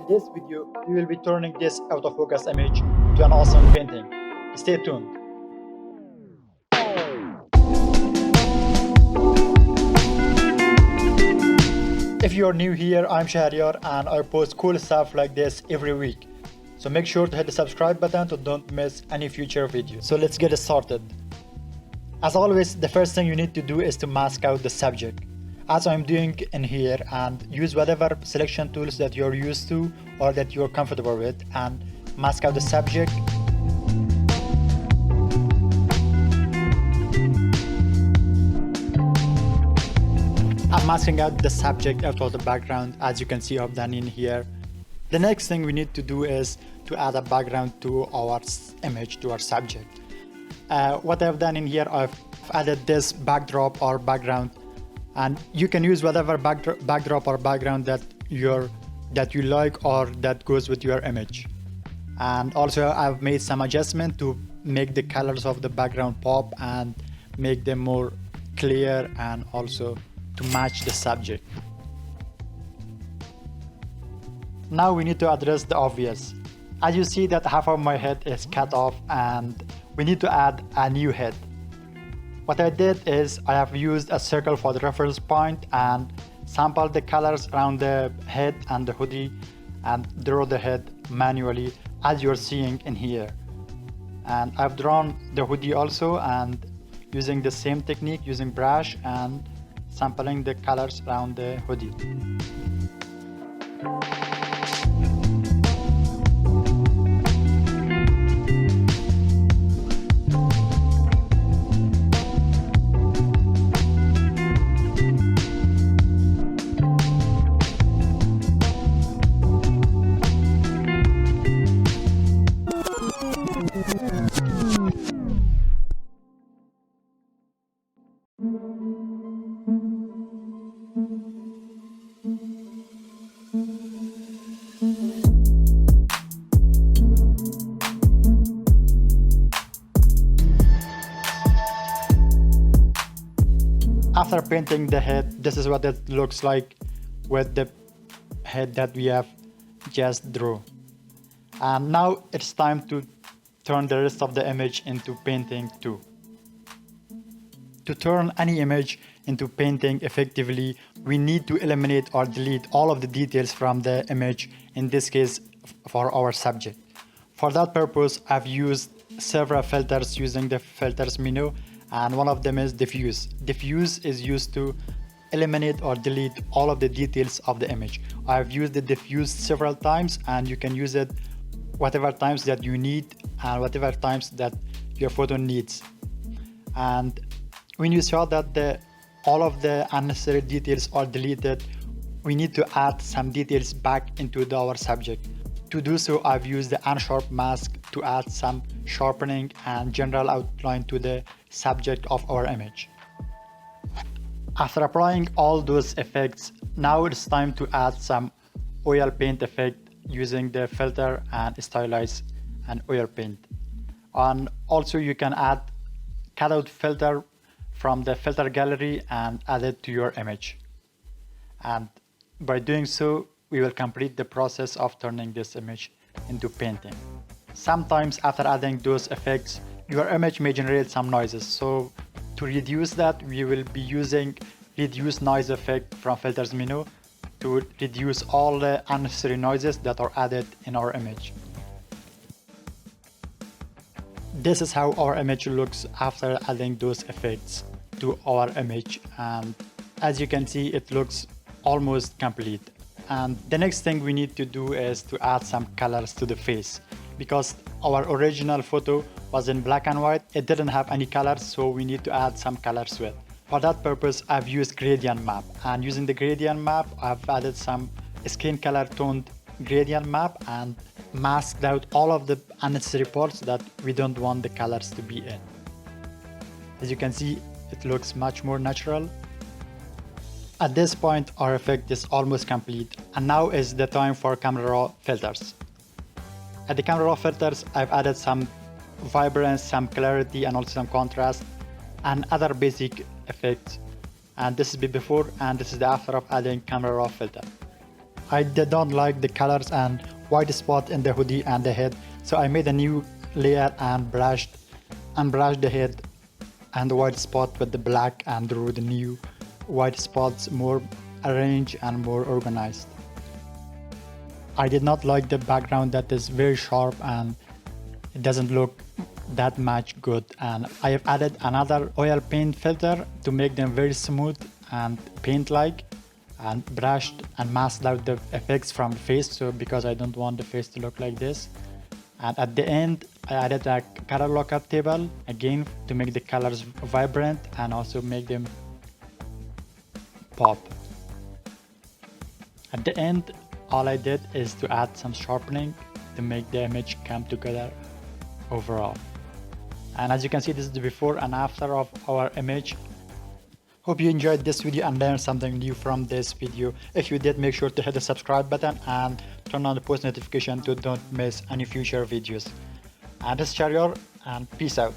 this video, we will be turning this autofocus image to an awesome painting. Stay tuned. If you're new here, I'm Shahryar and I post cool stuff like this every week. So make sure to hit the subscribe button to don't miss any future videos. So let's get started. As always, the first thing you need to do is to mask out the subject, as I'm doing in here, and use whatever selection tools that you're used to or that you're comfortable with and mask out the subject. I'm masking out the subject out of the background, as you can see I've done in here. The next thing we need to do is to add a background to our image, to our subject. What I've done in here, I've added this backdrop or background, and you can use whatever backdrop or background that you like or that goes with your image. And also I've made some adjustment to make the colors of the background pop and make them more clear and also to match the subject. Now we need to address the obvious. As you see that half of my head is cut off and we need to add a new head. What I did is I have used a circle for the reference point and sampled the colors around the head and the hoodie and draw the head manually, as you're seeing in here. And I've drawn the hoodie also, and using the same technique, using brush and sampling the colors around the hoodie. After painting the head, this is what it looks like with the head that we have just drew. And now it's time to turn the rest of the image into painting too. To turn any image into painting effectively, we need to eliminate or delete all of the details from the image, in this case for our subject. For that purpose, I've used several filters using the filters menu, and one of them is diffuse. Diffuse is used to eliminate or delete all of the details of the image. I've used the diffuse several times, and you can use it whatever times that you need and whatever times that your photo needs. And when you saw that all of the unnecessary details are deleted, we need to add some details back into our subject. To do so, I've used the unsharp mask to add some sharpening and general outline to the subject of our image. After applying all those effects, now it's time to add some oil paint effect using the filter and stylize and oil paint. And also you can add cutout filter from the filter gallery and add it to your image. And by doing so, we will complete the process of turning this image into painting. Sometimes after adding those effects, your image may generate some noises. So to reduce that, we will be using reduce noise effect from filters menu to reduce all the unnecessary noises that are added in our image. This is how our image looks after adding those effects to our image, and as you can see, it looks almost complete. And the next thing we need to do is to add some colors to the face, because our original photo was in black and white. It didn't have any colors, so we need to add some colors to it. For that purpose, I've used gradient map, and using the gradient map, I've added some skin color toned gradient map and masked out all of the unnecessary parts that we don't want the colors to be in. As you can see, it looks much more natural. At this point, our effect is almost complete, and now is the time for camera raw filters. At the camera raw filters, I've added some vibrance, some clarity, and also some contrast and other basic effects. And this is the before and this is the after of adding camera raw filter. I did not like the colors and white spot in the hoodie and the head, so I made a new layer and brushed the head and the white spot with the black and drew the new white spots more arranged and more organized. I did not like the background that is very sharp and it doesn't look that much good, and I have added another oil paint filter to make them very smooth and paint like, and brushed and masked out the effects from the face, so because I don't want the face to look like this. And at the end I added a color lookup table again to make the colors vibrant and also make them pop. At the end all I did is to add some sharpening to make the image come together overall. And as you can see, this is the before and after of our image. Hope you enjoyed this video and learned something new from this video. If you did, make sure to hit the subscribe button and turn on the post notification to don't miss any future videos. And this is Sharior, and peace out.